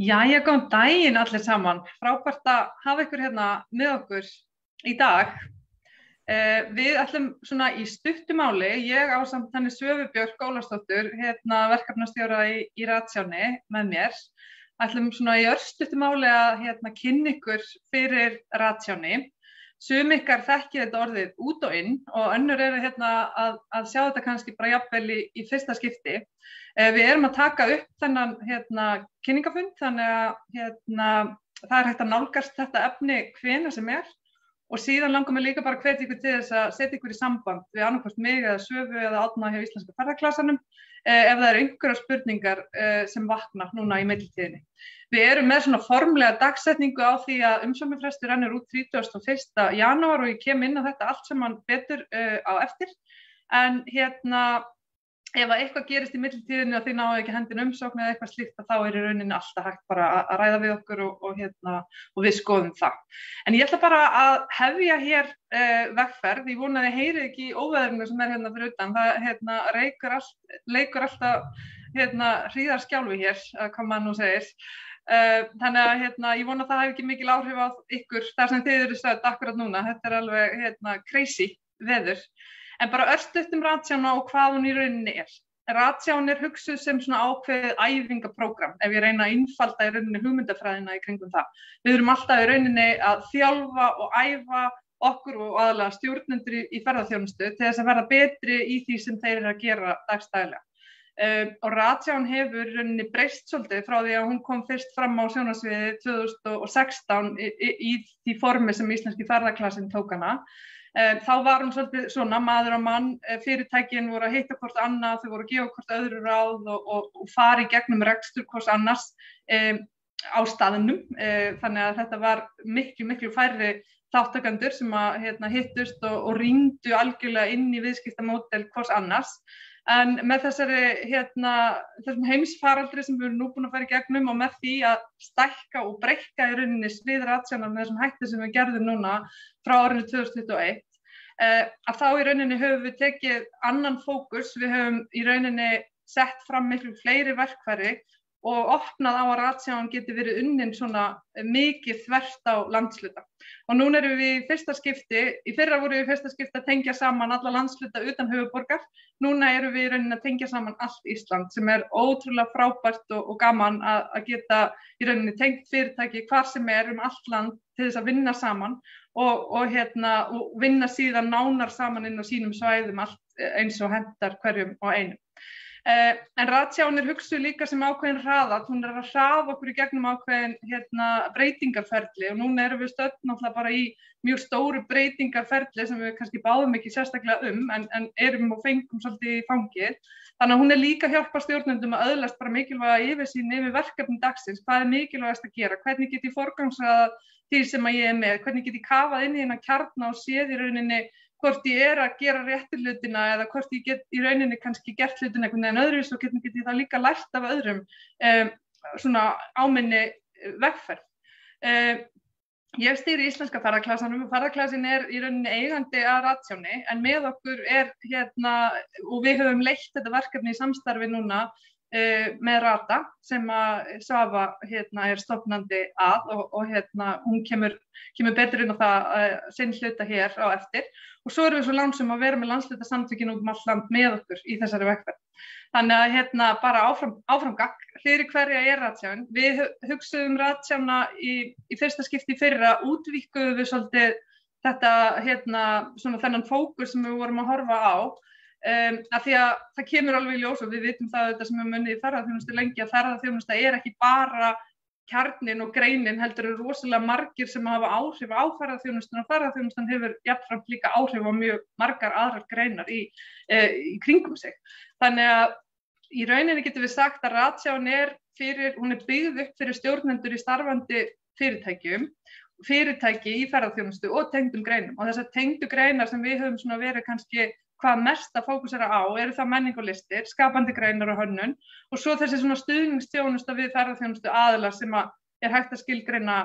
Jæja, góðan daginn allir saman. Frábært að hafa ykkur hérna með okkur í dag. Við ætlum svona í stuttu máli, ég ásamt henni Svövu Björk Ólafsdóttur, verkefnastjóra í Ratsjáni með mér. Ætlum svona í örstuttu máli að kynna ykkur fyrir Ratsjáni. Sum ykkar þekkið þetta orðið út og inn og önnur eru að sjá þetta kannski bara jafnvel í fyrsta skipti. Við erum að taka upp þennan kynningafund, þannig að það hægt að nálgast þetta efni hvenær sem er og síðan langar mig líka bara hvetja ykkur til þess að setja ykkur í samband við annaðhvort mig eða Svövu eða Árna hjá Íslenska ferðaklasanum ef það eru einhverjar spurningar sem vakna núna í millitíðinni. Við erum með svona formlega dagsetningu á því að umsóknarfrestur rennur út 31. janúar og ég kem inn á þetta allt saman betur á eftir. En ef eitthvað gerist í millitíðinni og þið náðu ekki hendin umsókn eða eitthvað slíkt þá í rauninni alltaf hægt bara að ræða við okkur og við skoðum það. En ég ætla bara að hefja hér vegferð. Ég vona að þið heyrið ekki í óveðrinu sem er hérna fyrir utan. Það leikur alltaf hríðarskjálfi hér, hvað maður nú segir. Þannig að ég vona að það hafi ekki mikil áhrif á ykkur þar sem þið eru stödd akkurat núna. Þetta er alveg crazy veður. En bara örstutt Ratsjána og hvað hún í rauninni er. Ratsján er hugsuð sem svona ákveðið æfingaprógram ef ég reyna að einfalda í rauninni hugmyndafræðina í kringum það. Við erum alltaf í rauninni að þjálfa og æfa okkur og aðalega stjórnendur í ferðaþjónustu til þess að verða betri í því sem þeir eru að gera dagstæðlega. Og Ratsján hefur í rauninni breyst svolítið frá því að hún kom fyrst fram á sjónarsviði 2016 í því formi sem íslenski ferðaklasinn tók hana. Þá var hún svolítið svona maður og mann, fyrirtækin voru að hitta hvort annað, þau voru að gefa hvort öðru ráð og fara í gegnum rekstur hvort annars á staðnum. Þannig að þetta var miklu færri þáttakendur sem að hittust og rýndu algjörlega inn í viðskiptamódel hvort annars. En með þessum heimsfaraldri sem við erum nú búin að fara í gegnum og með því að stækka og breikka í rauninni svið Ratsjánar með þessum hætti sem við gerðum núna frá árinu 2021, að þá í rauninni höfum við tekið annan fókus, við höfum í rauninni sett fram miklu fleiri verkfæri og opnað á að Ratsján geti verið unnin svona mikið þvert á landshluta. Og núna erum við í fyrsta skipti, í fyrra vorum við í fyrsta skipti að tengja saman alla landshluta utan höfuðborgar. Núna erum við í rauninni að tengja saman allt Ísland sem er ótrúlega frábært og gaman að geta í rauninni tengt fyrirtæki hvar sem er allt land til þess að vinna saman og vinna síðan nánar saman inn á sínum svæðum allt eins og hentar hverjum og einum. En Ratsján er hugsuð líka sem ákveðin hraðat, hún er að hraða okkur í gegnum ákveðin breytingarferli og núna erum við stödd náttúrulega bara í mjög stóru breytingarferli sem við kannski báðum ekki sérstaklega en erum og fengum svolítið í fangið. Þannig að hún er líka að hjálpa stjórnendum að öðlast bara mikilvæga yfirsýn yfir verkefni dagsins, hvað er mikilvægast að gera, hvernig get ég forgangsraðað því sem að ég er með, hvernig get ég kafað inn í hérna kjarna og séð í rauninni hvort ég er að gera réttu hlutina eða hvort ég get í rauninni kannski gert hlutina einhvern veginn öðruvísi og get ég það líka lært af öðrum svona áminni vegferð. Ég stýri Íslenska ferðaklasanum og ferðaklasin er í rauninni eigandi að Ratsjáni en með okkur er og við höfum leitt þetta verkefni í samstarfi núna með Rata sem að Svava er stofnandi að og hún kemur betur inn á það sinn hluta hér á eftir og svo erum við svo lánsum að vera með landshlutasamtökin út allt land með okkur í þessari vegferð. Þannig að bara áfram gakk, fyrir hverja er Ratsján. Við hugsuðum Ratsjána í fyrsta skipti í fyrra, útvíkkuðum við svolítið þetta svona þennan fókus sem við vorum að horfa á. Af því að það kemur alveg í ljós og við vitum það þetta sem við munið í ferðaþjónustu lengi að ferðaþjónusta er ekki bara kjarninn og greinin heldur eru rosalega margir sem hafa áhrif á ferðaþjónustuna og ferðaþjónustan hefur jafnframt líka áhrif á mjög margar aðrar greinar í kringum sig. Þannig að í rauninni getum við sagt að Ratsján hún er byggð upp fyrir stjórnendur í starfandi fyrirtæki í ferðaþjónustu og tengdum greinum og þessar tengdu greinar sem við höfum svona verið kannski hvað mest að fókusera á eru það menning og listir, skapandi greinar og hönnun og svo þessi svona stuðningsþjónusta við ferðaþjónustu aðila sem er hægt að skilgreina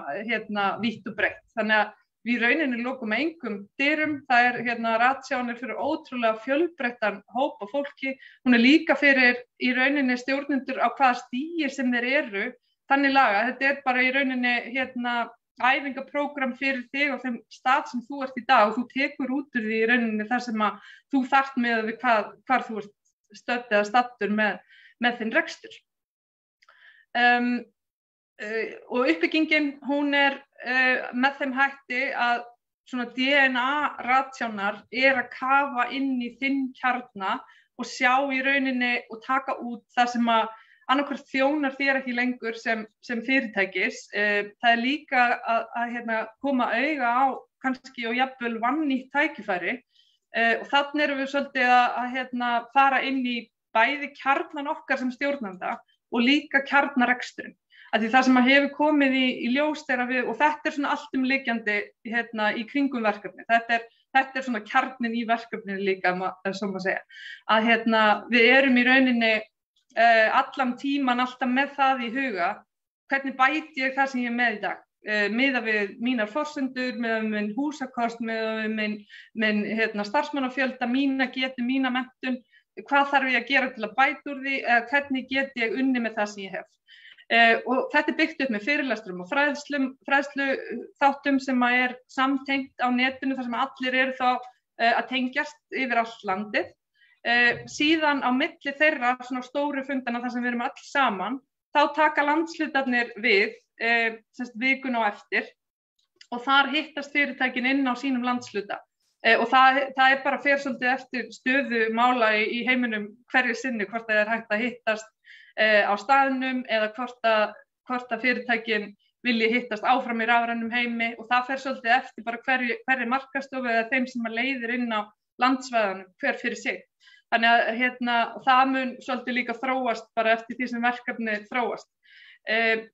vítt og breitt. Þannig að við í rauninni lokum engum dyrum, það Ratsján fyrir ótrúlega fjölbreyttan hóp af fólki, hún líka fyrir í rauninni stjórnendur á hvaða stigi sem þeir eru þannig laga, þetta bara í rauninni æfingaprógram fyrir þig á þeim stað sem þú ert í dag og þú tekur út úr því í rauninni þar sem að þú þarft með við hvar þú ert stödd eða stattur með þinn rekstur. Og uppbyggingin, hún með þeim hætti að svona DNA-ratsjánar að kafa inn í þinn kjarna og sjá í rauninni og taka út það sem að annarkvort þjónar þér ekki lengur sem fyrirtækis. Það líka að koma auga á kannski og jafnvel vannýtt tækifæri og þannig erum við svolítið að fara inn í bæði kjarnan okkar sem stjórnanda og líka kjarnareksturinn. Því það sem hefur komið í ljós og þetta svona alltumliggjandi í kringum verkefni. Þetta svona kjarnin í verkefninu líka, svo maður segja. Að við erum í rauninni allan tíman alltaf með það í huga, hvernig bæti ég það sem ég með í dag, miðað við mínar forsendur, miðað við minn húsakost, miðað við minn starfsmannafjölda, mína getu, mína menntun, hvað þarf ég að gera til að bæta úr því, eða hvernig get ég unnið með það sem ég hef. Og þetta byggt upp með fyrirlestrum og fræðsluþáttum sem samtengt á netinu, þar sem allir eru þá að tengjast yfir allt landið. Síðan á milli þeirra svona stóru fundana þar sem við erum öll saman, þá taka landshlutarnir við vikun á eftir og þar hittast fyrirtækin inn á sínum landshluta. Og það bara fer svolítið eftir stöðu mála í heiminum hverju sinni, hvort það hægt að hittast á staðnum eða hvort að fyrirtækin vilji hittast áfram í rafrænum heimi og það fer svolítið eftir bara hverri markaðsstofu eða þeim sem leiðir inn á landsvæðanum hver fyrir sig. Þannig að það mun svolítið líka þróast bara eftir því sem verkefni þróast.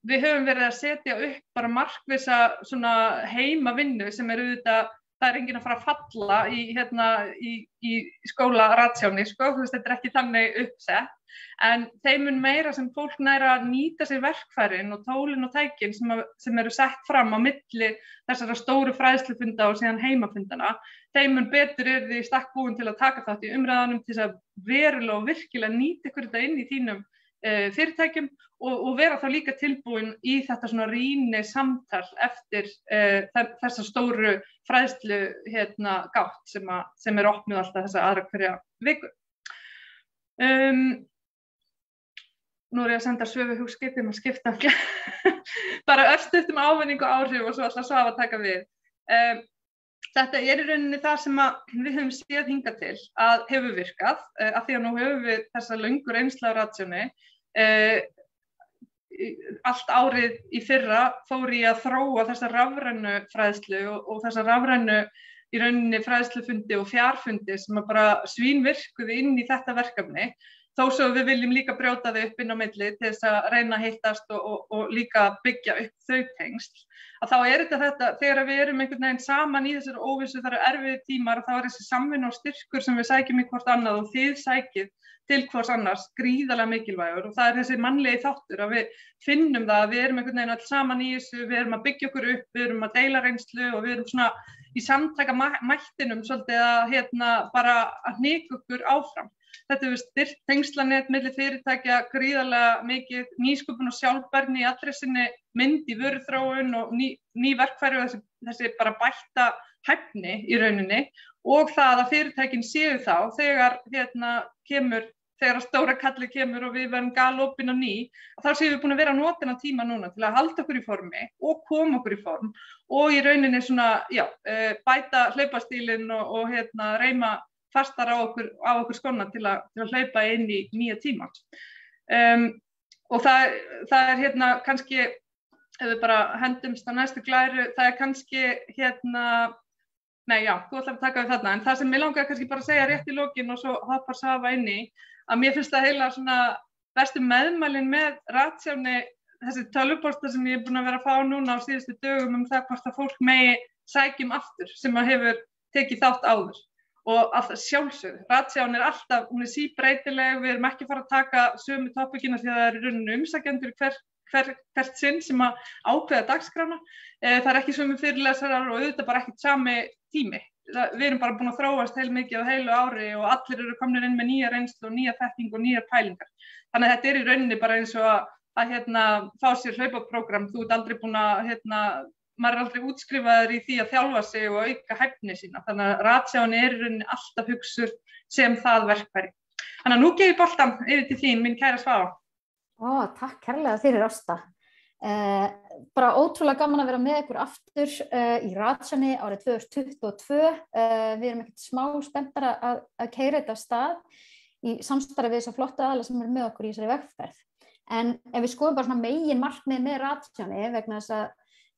Við höfum verið að setja upp bara markvissa svona heimavinnu sem auðvitað, það enginn að fara að falla í skóla ratsjáni, þetta ekki þannig uppsett, en þeim mun meira sem fólk nær að nýta sér verkfærin og tólin og tækin sem eru sett fram á milli þessara stóru fræðslufunda og síðan heimafundana, þeim mun betur því í stakk búin til að taka þátt í umræðanum til að verulega og virkilega nýta ykkur þetta inn í þínum fyrirtækjum og vera þá líka tilbúin í þetta svona rýni samtal eftir þessa stóru fræðslu gátt sem opnuð alltaf þessa aðra hverja viku. Nú ég að senda Svövu hugskipti, maður skipta bara örstutt ávinning og áhrif og svo alltaf Svafa taka við. Þetta í rauninni það sem við höfum séð hingað til að hefur virkað, af því að nú höfum við þessa löngu reynslu á ratsjóni. Allt árið í fyrra fór ég að þróa þessa rafrænu fræðslu og þessa rafrænu í rauninni fræðslufundi og fjarfundi sem bara svínvirkuðu inn í þetta verkefni. Þó svo við viljum líka brjóta þau upp inn á milli til þess að reyna að hittast og líka byggja upp þau tengsl. Að þá þetta, þegar við erum einhvern veginn saman í þessari óvissu, það eru erfiðir tímar og þá þessi samvinna og styrkur sem við sækjum í hvort annað og þið sækið til hvors annars gríðarlega mikilvægur og það þessi mannlegi þáttur að við finnum það að við erum einhvern veginn öll saman í þessu, við erum að byggja okkur upp, við erum að deila reynslu og við erum svona í samtaka mættinum svolítið að bara að hnika okkur áfram. Þetta styrkt tengslanet milli fyrirtækja gríðarlega mikið, nýsköpun og sjálfbærni í allri sinni mynd í vöruþróun og ný verkfæri og þessi bara bætta hæfni í rauninni og það að fyrirtækin séu þá þegar stóra kallið kemur og við verðum galopin á ný, þá séum við búin að vera á notina tíma núna til að halda okkur í formi og koma okkur í form og í rauninni svona, bæta hlaupastílinn og reyma fastar á okkur skona til að hlaupa inn í nýja tíma. Og það kannski, ef við bara hendumst á næstu glæru, það kannski nei já, þú ætlar að taka við þarna, en það sem mig langar kannski bara að segja rétt í lokin og svo hoppar Svafa inn í, að mér finnst það heila svona bestu meðmælin með ratsjáni, þessi tölvupóstar sem ég búin að vera að fá núna á síðustu dögum það hvort að fólk megi sækjum aftur sem að hefur tekið þátt áður. Og alltaf sjálfsögðu, ratsján alltaf, hún síbreytileg, við erum ekki að fara að taka sömu topikina því að það eru rauninni umsækjendur hvert sinn sem að ákveða dagskrána. Það ekki sömu fyrirlesarar og auðvitað bara ekkert sami tími. Við erum bara búin að þróast heilmikið á heilu ári og allir eru komnir inn með nýja reynslu og nýja þekkingu og nýjar pælingar. Þannig að þetta í rauninni bara eins og að að fá sér hlaupaprógram, þú ert aldrei búin að maður er aldrei útskrifaður í því að þjálfa sig og auka hæfni sína, þannig að ratsjáin í rauninni alltaf hugsuð sem það verkfæri. Þannig að nú gef ég boltann yfir til þín, mín kæra Svava. Takk kærlega fyrir, Ásta. Bara ótrúlega gaman að vera með ykkur aftur í ratsjánni árið 2022. Við erum ekkert smá spenntar að keyra þetta af stað í samstarfi við þessa flottu aðila sem eru með okkur í þessari vegferð. En ef við skoðum bara svona megin markmið með ratsjánni, vegna þess að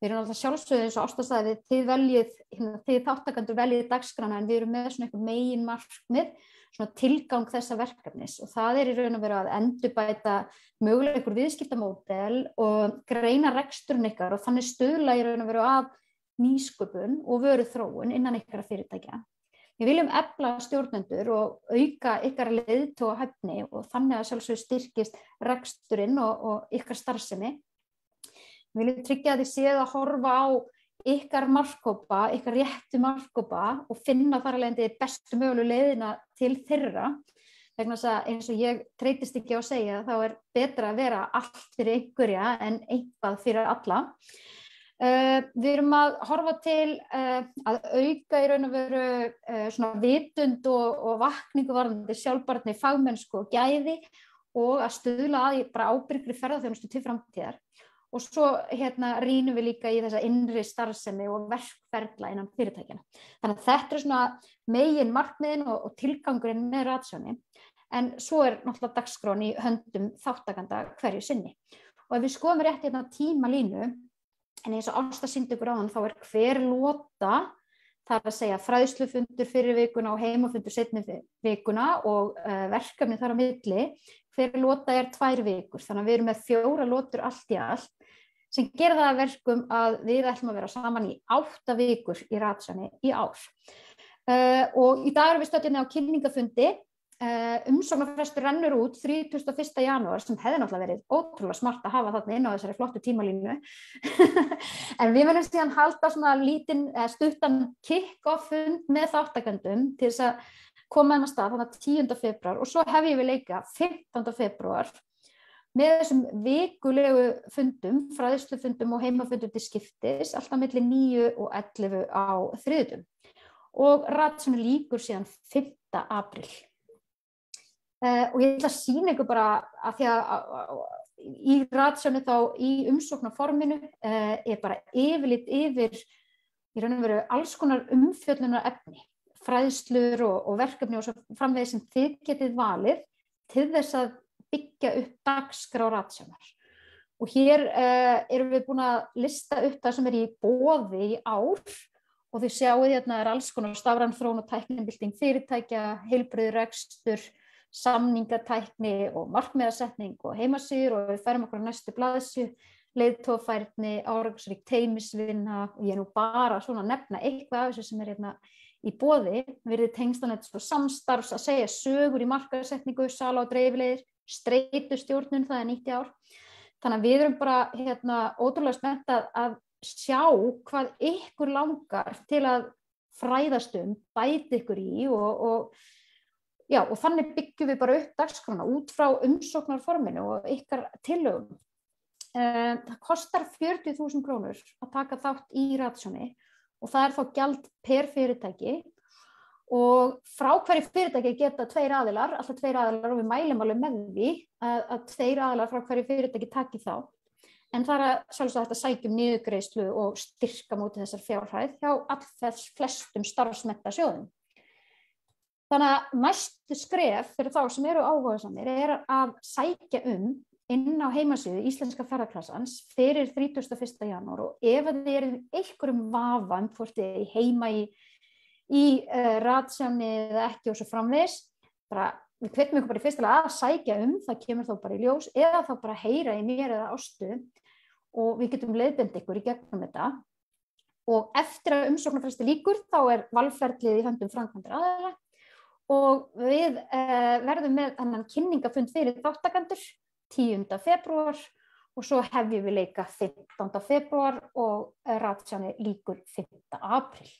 við erum alltaf sjálfsögðu eins og Ásta sagði, þið þáttakendur veljið dagskrána, en við erum með svona einhver megin markmið, svona tilgang þessa verkefnis, og það í raun og veru að endurbæta mögulega einhver viðskiptamódel og greina reksturinn ykkar og þannig stuðla í raun og veru að nýsköpun og vöruþróun innan ykkar fyrirtækja. Við viljum efla stjórnendur og auka ykkar leiðtogahæfni og þannig að sjálfsögðu styrkist reksturinn og ykkar starfsemi. Við viljum tryggja að þið séð að horfa á ykkar markhópa, ykkar réttu markhópa og finna þar alveg bestu mögulegu leiðina til þeirra. Vegna þess að eins og ég treytist ekki á að segja, þá er betra að vera allt fyrir einhverja en eitthvað fyrir alla. Við erum að horfa til að auka í raun og veru svona vitund og vakningu varðandi sjálfbærni, fagmennsku og gæði og að stuðla að bara ábyrgri ferðaþjónustu til framtíðar. Og svo rýnum við líka í þessa innri starfsemi og verkferla innan fyrirtækjana. Þannig að þetta er svona megin markmiðin og tilgangurinn með ratsjánni. En svo er náttúrulega dagskrán í höndum þáttakanda hverju sinni. Og ef við skoðum rétt tímalínu, en eins og Ásta sýndi ykkur áðan, þá er hver lota, það er að segja fræðslufundur fyrir vikuna og heimafundur seinni vikuna og verkefni þar á milli, hver lota er 2 vikur. Þannig að við erum með 4 lotur allt í allt, sem gerir það að verkum að við ætlum að vera saman í 8 vikur í ratsjánni í ár. Og í dag erum við stödd á kynningafundi. Umsóknarfrestur rennur út 31. janúar, sem hefði náttúrulega verið ótrúlega smart að hafa þarna inn á þessari flottu tímalínu. En við munum síðan halda svona stuttan kick-off fund með þáttakendum til þess að koma þeim að stað þannig 10. febrúar og svo hefjum við leika 15. febrúar með þessum vikulegu fundum, fræðslufundum og heimafundum til skiptis, alltaf milli 9 og 11 á þriðjudum. Og ratsjánni lýkur síðan 5. apríl. Og ég ætla að sýna ykkur bara að því að í ratsjánni þá í umsóknarforminu er bara yfirlit yfir í raun og veru alls konar umfjöllunar efni, fræðslur og verkefni og svo framvegis sem þið getið valið til þess að byggja upp dagskrá ratsjánar. Og hér erum við búin að lista upp það sem er í boði í ár og þið sjáið hérna er alls konar stafræn þróun og tæknibylting fyrirtækja, heilbrigður rekstur, samningatækni og markmiðasetning og heimasíður og við færum okkur á næstu blaðsíðu, leiðtogafærni, árangursrík teymisvinna og ég er nú bara svona nefna eitthvað af þessu sem er hérna í boði, verið tengslanett samstarfs að segja sögur í markaðssetningu, sala og dreifileiðir, streitustjórnun, það er nýtt í ár. Þannig að við erum bara ótrúlega spennt að sjá hvað ykkur langar til að fræðast bæta ykkur í og þannig byggjum við bara upp dagskrána út frá umsóknarforminu og ykkar tillögum. Það kostar 40.000 krónur að taka þátt í ratsjánni og það er þá gjald per fyrirtæki og frá hverju fyrirtæki geta 2 aðilar, alltaf 2 aðilar og við mælum alveg með því að 2 aðilar frá hverju fyrirtæki taki þá. En það er sjálfsagt hægt að sækja niðurgreiðslu og styrka móti þessar fjárhæð hjá flestum starfsmenntasjóðum. Þannig að næstu skref fyrir þá sem eru áhugasamir er að sækja inn á heimasíðu Íslenska ferðaklassans fyrir 31. janúar og ef þið eru einhverjum vafa hvort þið heima í ratsjánni eða ekki og svo framvegis, við hvetjum ykkur bara í fyrsta að sækja það kemur þá bara í ljós eða þá bara heyra í mér eða Ástu og við getum leiðbeint ykkur í gegnum þetta. Og eftir að umsóknarfresti lýkur þá er valferlið í höndum framkvæmdar aðila og við verðum með þennan kynningafund fyrir þáttakendur 10. febrúar og svo hefjum við leika 15. febrúar og ratsjánni lýkur 5. apríl.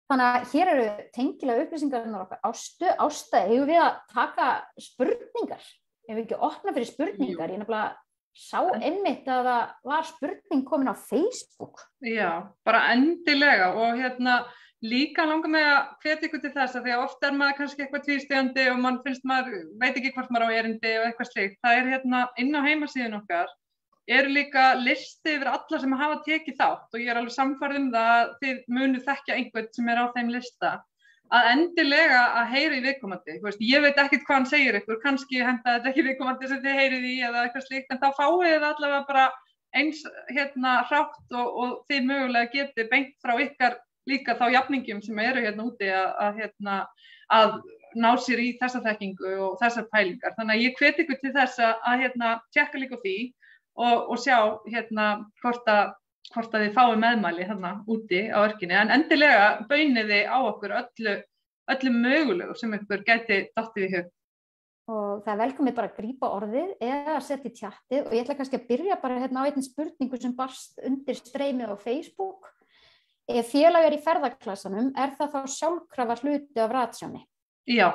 Þannig að hér eru tengilega upplýsingarnar okkar Ásta, eigum við að taka spurningar? ef við ekki opna fyrir spurningar, ég nefnilega sá einmitt að það var spurning komin á Facebook. Já, bara endilega og líka langar mig að hvetja ykkur til þess að því að oft maður kannski eitthvað tvístígandi og mann finnst maður, veit ekki hvort maður á erindi og eitthvað slíkt. Það inn á heimasíðun okkar eru líka listi yfir alla sem hafa tekið þátt og ég alveg sannfærð það að þið munu þekkja einhvern sem á þeim lista. Að endilega að heyra í viðkomandi. Ég veit ekkert hvað hann segir ykkur, kannski henda þetta ekki viðkomandi sem þið heyrið í eða eitthvað slíkt, en þá fáið þið allavega bara eins hrátt og þið mögulega getið beint frá ykkar líka þá jafningjum sem eru úti að ná sér í þessa þekkingu og þessar pælingar. Þannig að ég hvet ykkur til þess að tjekka líka á því og sjá hvort að þið fáið meðmæli úti á örkinni, en endilega bauniði á okkur öllu mögulegu sem ykkur gæti dottið í hug. Og það velkomið bara að grípa orðið eða að setja í tjattið og ég ætla kannski að byrja bara á einni spurningu sem barst undir streymið á Facebook. Ef félag í ferðaklassanum, það þá sjálfkrafa hluti af ratsjóni? Já,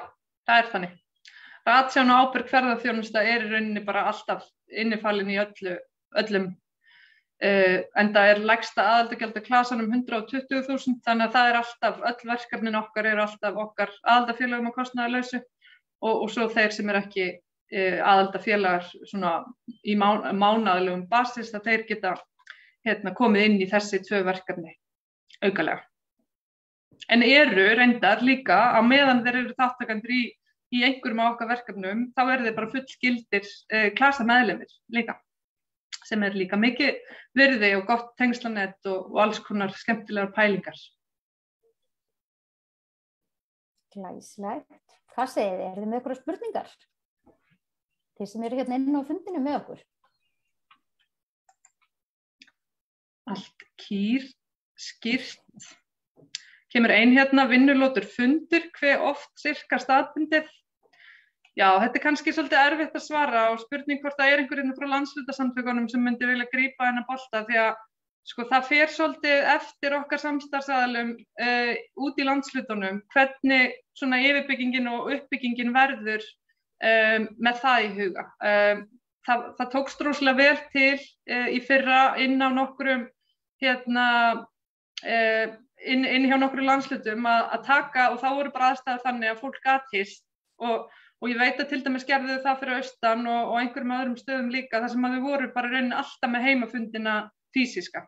það þannig. Ratsjón og ábyrg ferðaþjónusta í rauninni bara alltaf innifalin í öllum en það lægsta aðaldagjald af klasanum 120.000, þannig að það alltaf, öll verkefnin okkar eru alltaf okkar aðaldafélagum á kostnaðarlausu og svo þeir sem ekki aðaldafélagar svona í mánaðarlegum basis að þeir geta komið inn í þessi 2 verkefni aukalega. En eru reyndar líka á meðan þeir eru þáttakendur í einhverjum af okkar verkefnum, þá eru þeir bara fullgildir klasameðlimir líka. Sem líka mikið virði og gott tengslanett og alls konar skemmtilegar pælingar. Glæsilegt. Hvað segið þið? Eru þið með einhverjar spurningar? Þeir sem eru inn á fundinu með okkur. Allt skýrt. Kemur ein vinnulótur fundur, hve oft sirka staðbundið? Já, þetta kannski svolítið erfitt að svara og spurning hvort það einhver frá landshlutasamtökunum sem myndi vilja grípa þennan bolta því að það fer svolítið eftir okkar samstarfsaðilum út í landshlutunum hvernig svona yfirbyggingin og uppbyggingin verður með það í huga. Það tókst rosalega vel til í fyrra inn á nokkrum inn hjá nokkrum landslutum að taka og þá voru bara aðstæður þannig að fólk gat hist og ég veit að til dæmis gerðu það fyrir austan og einhverjum öðrum stöðum líka þar sem að þau voru bara raunin alltaf með heimafundina físiska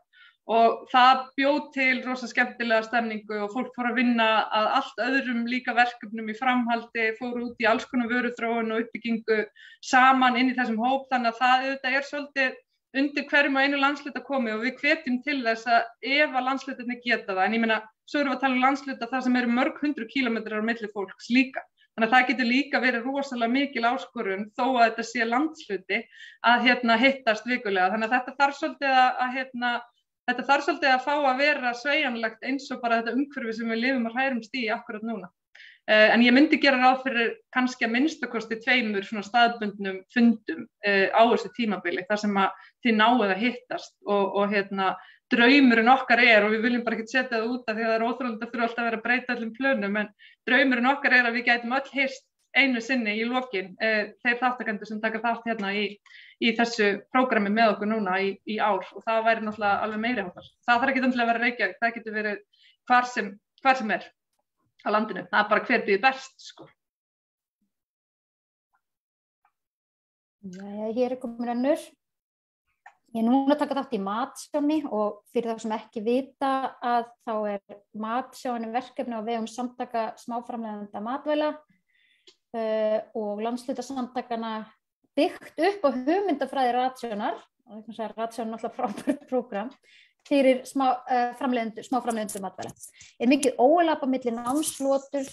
og það bjóð til rosa skemmtilega stemningu og fólk fór að vinna að allt öðrum líka verkefnum í framhaldi, fóru út í alls konar vöruþróun og uppbyggingu saman inn í þessum hóp þannig að það auðvitað svolítið undir hverjum og einu landshluta komið og við hvetjum til þess að ef að landslutarnir geta það, en ég meina, svo erum við að tala landsluta þar sem eru mörg 100 kílómetrar á milli fólks líka. Þannig að það getur líka verið rosalega mikil áskorun þó að þetta sé landsluti að hittast vikulega. Þannig að þetta þarf svolítið að fá að vera sveigjanlegt eins og bara þetta umhverfi sem við lifum og hrærumst í akkurat núna. En ég myndi gera ráð fyrir kannski að minnstakosti 2 svona staðbundnum fundum á þessu tímabili þar sem að þið náið að hittast og draumurinn okkar og við viljum bara ekki setja það út af því að það óþrjóðilegt að þurfa alltaf að vera að breyta öllum plönum en draumurinn okkar að við gætum öll hist einu sinni í lokin þeir þáttakendur sem taka þátt í þessu prógrami með okkur núna í ár og það væri náttúrulega alveg meiri háttar. Það þarf ekki endilega að vera Reykjavík, það getur verið hvar sem er á landinu, það bara hver býður best sko. Jæja, hér komin önnur. Ég núna taka þátt í matsjóni og fyrir þá sem ekki vita að þá matsjóni verkefni á vegum samtaka smáframleiðenda matvæla og landshlutasamtakana byggt upp á hugmyndafræði ratsjónar, ratsjón er náttúrulega frábært prógram, fyrir smáframleiðendur matvæla. Mikið óelapa milli námslotur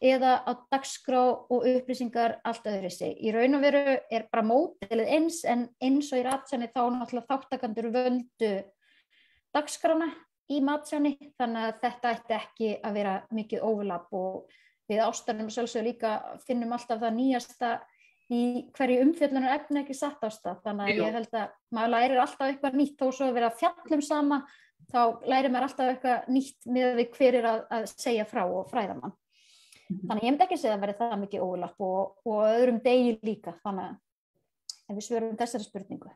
eða á dagskrá og upplýsingar allt öðru sig. Í raun og veru bara módelið eins, en eins og í ratsjóni þá náttúrulega þáttakendur völdu dagskrána í matsjóni, þannig að þetta ætti ekki að vera mikið óelap og við ástæðum sjálfsögðu líka finnum alltaf það nýjasta í hverju umfjöllunar efni ekki satt á stað, þannig að ég held að maður lærir alltaf eitthvað nýtt þó svo að vera fjallum sama, þá lærir maður alltaf eitthvað nýtt með við hver að segja frá og fræða mann. Þannig ég myndi ekki segja að verði það mikið ólapp og öðrum degi líka, þannig að ef við svörum þessari spurningu.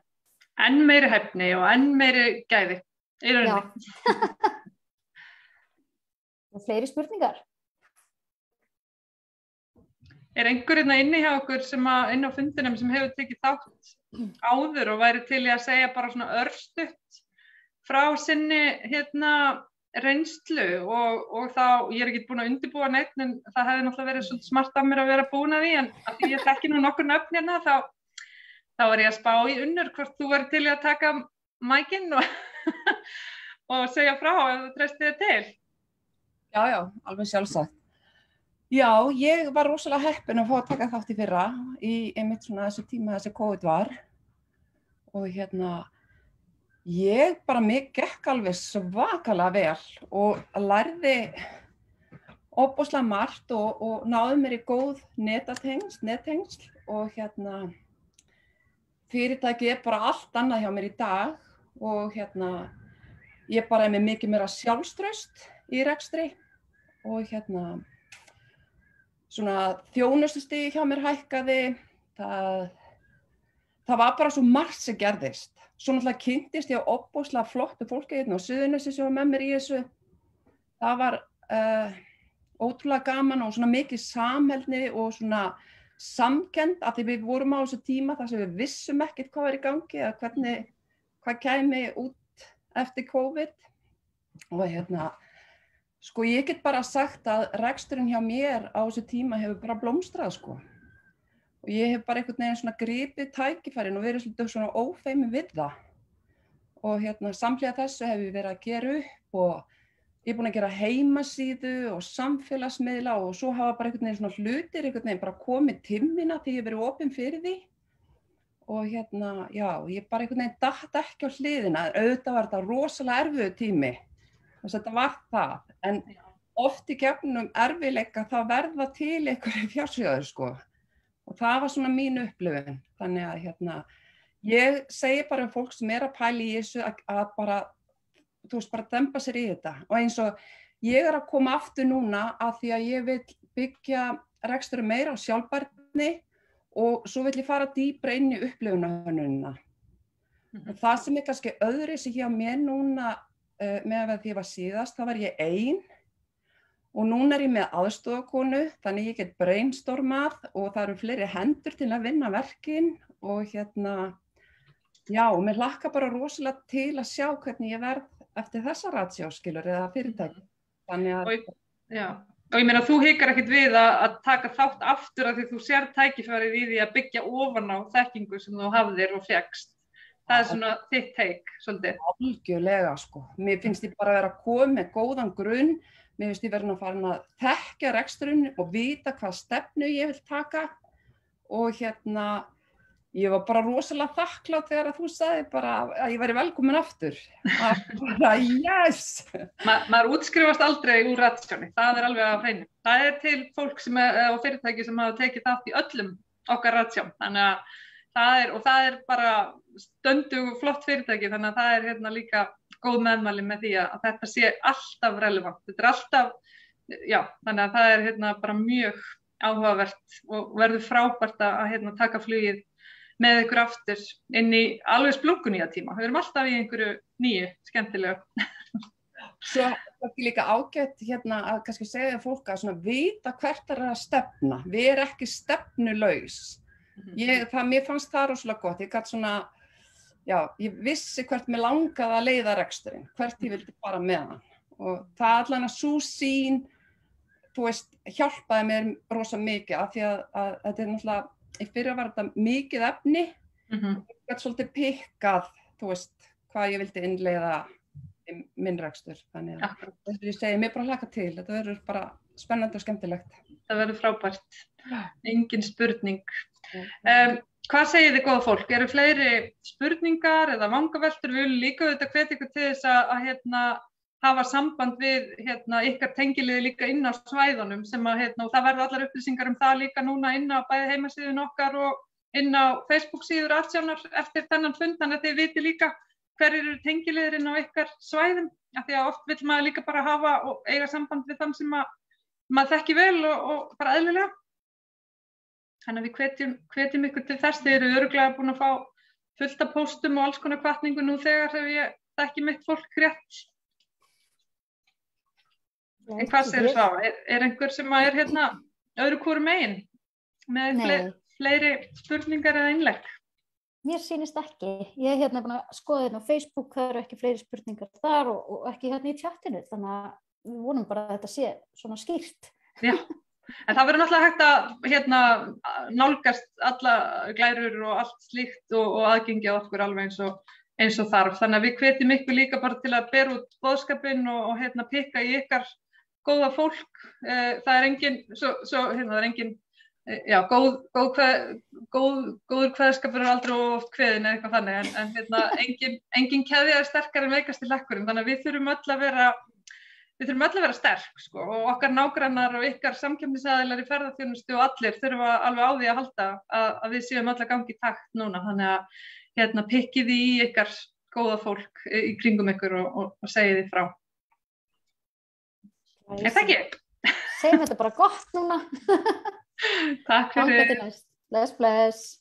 Enn meiri hæfni og enn meiri gæði í rauninni. Og fleiri spurningar? Einhver inni hjá okkur sem inn á fundinum sem hefur tekið þátt áður og væri til í að segja bara svona örstutt frá sinni reynslu og þá, ég ekki búin að undirbúa neitt en það hefði náttúrulega verið svolítið smart af mér að vera búin að því en að því ég þekki nú nokkur nöfn hérna þá var ég að spá í Unnur hvort þú væri til í að taka mækinn og segja frá ef þú treystir þér til. Já, alveg sjálfsagt. Já, ég var rosalega heppin að fá að taka þátt í fyrra í einmitt svona þessu tíma þessi COVID var og ég bara mig gekk alveg svakalega vel og lærði ofboðslega margt og náði mér í góð nettengsl og fyrirtæki bara allt annað hjá mér í dag og ég bara með mikið meira sjálfstraust í rekstri og svona þjónustustigi hjá mér hækkaði, það var bara svo margt sem gerðist. Svo náttúrulega kynntist ég ofboðslega flottu fólki á Suðurnessi sem var með mér í þessu. Það var ótrúlega gaman og svona mikið samheldni og svona samkennd af því við vorum á þessu tíma þar sem við vissum ekkert hvað var í gangi eða hvað kæmi út eftir COVID. Og sko ég get bara sagt að reksturinn hjá mér á þessu tíma hefur bara blómstrað sko. Og ég hef bara einhvern veginn svona gripið tækifærin og verið svolítið svona ófeimin við það. Og samhliða þessu hef ég verið að gera upp og ég er búin að gera heimasíðu og samfélagsmiðla og svo hafa bara einhvern veginn svona hlutir einhvern veginn bara komið til mína því ég hef verið opin fyrir því. Og já, ég bara einhvern veginn datt ekki á hliðina, auðvitað var þetta rosalega erfiður tími. Þetta var það, en oft í gegnum erfiðleika þá verða til einhverju fjársjóðir sko. Og það var svona mín upplifun. Þannig að ég segi bara fólk sem að pæla í þessu að bara, bara dempa sér í þetta. Og eins og ég að koma aftur núna að því að ég vil byggja reksturinn meira á sjálfbærni og svo vil ég fara dýpra inn í upplifunarhönnunina. Og það sem kannski öðruvísi hjá mér núna með að því ég var síðast, þá var ég ein og núna ég með aðstofakonu, þannig ég get brainstormað og það eru fleiri hendur til að vinna verkin og já, mér hlakka bara rosalega til að sjá hvernig ég verð eftir þessa ratsjáskilur eða fyrirtæki. Þannig að og ég meina þú hikar ekkert við að taka þátt aftur af því þú sér tækifærið í því að byggja ofan á þekkingu sem þú hafðir og fékkst. Það er svona þitt take, svolítið. Algjörlega, sko. Mér finnst ég bara að vera að koma með góðan grunn. Mér finnst ég verið að fara að þekkja reksturinn og vita hvað stefnu ég vil taka. Og ég var bara rosalega þakklát þegar að þú sagði bara að ég væri velkomin aftur. Bara, yes! Maður útskrifast aldrei úr ratsjóni, það er alveg á hreinu. Það er til fólk og fyrirtæki sem hafa tekið þátt í öllum okkar ratsjón. Þannig að það er bara stöndug og flott fyrirtæki, þannig að það er líka góð meðmæli með því að þetta sé alltaf relevant. Þetta er alltaf, já, þannig að það er bara mjög áhugavert og verður frábært að taka flugið með ykkur aftur inn í alveg splunkunýja tíma. Við erum alltaf í einhverju nýju, skemmtilegu. Svo er ekki líka ágætt að kannski segja fólk að svona vita hvert að stefna. Við erum ekki stefnulaus. Mér fannst það rosalega gott. Ég gat svona, já, ég vissi hvert mér langaði að leiða reksturinn, hvert ég vildi fara með hann. Og það allan að sú sýn, hjálpaði mér rosa mikið af því að þetta er náttúrulega, í fyrra var þetta mikið efni, ég gat svolítið pikkað, hvað ég vildi innleiða í minn rekstur. Þannig að þess að ég segi, mér bara hlakka til, þetta verður bara spennandi og skemmtilegt. Það verður frábært, engin spurning. Hvað segir þið góða fólk? Eru fleiri spurningar eða vangaveltur? Við viljum líka hvetja ykkur til þess að hafa samband við ykkar tengiliði líka inn á svæðunum sem og það verða allar upplýsingar það líka núna inn á bæði heimasíðun okkar og inn á Facebook síður Ratsjánar eftir þennan fund, þannig að þið viti líka hverjir eru tengiliðir inn á ykkar svæðum, af því að oft vill maður líka bara hafa og eiga samband við þann sem maður þekki vel og bara eðlilega. Þannig að við hvetjum ykkur til þess. Þið eru örugglega búin að fá fullt af póstum og alls konar hvatningu nú þegar ég þekki mitt fólk rétt. En hvað segir Svava? Einhver sem er hérna öðru hvoru megin með fleiri spurningar eða innlegg? Mér sýnist ekki. Ég er búin að skoða hérna á Facebook, það eru ekki fleiri spurningar þar og ekki hérna í chatinu, þannig að við vonum bara að þetta sé svona skýrt. Já, en það verður náttúrulega hægt að nálgast alla glærur og allt slíkt og aðgengi á okkur alveg eins og þarf. Þannig að við hvetjum ykkur líka bara til að bera út boðskapinn og pikka í ykkar góða fólk. Það er engin, það er engin, já, góður kveðskapur er aldrei oft kveðin eða eitthvað þannig, en engin keðja er sterkari en veikasti hlekkurinn, þannig að við þurfum öll að vera sterk, sko, og okkar nágrannar og ykkar samkeppnisaðilar í ferðaþjónustu og allir þurfa alveg á því að halda að við séum öll að gangi í takt núna, þannig að pikkið í ykkar góða fólk í kringum ykkur og segið því frá. Er það ekki? Segjum þetta bara gott núna. Takk fyrir. Bless. Bless.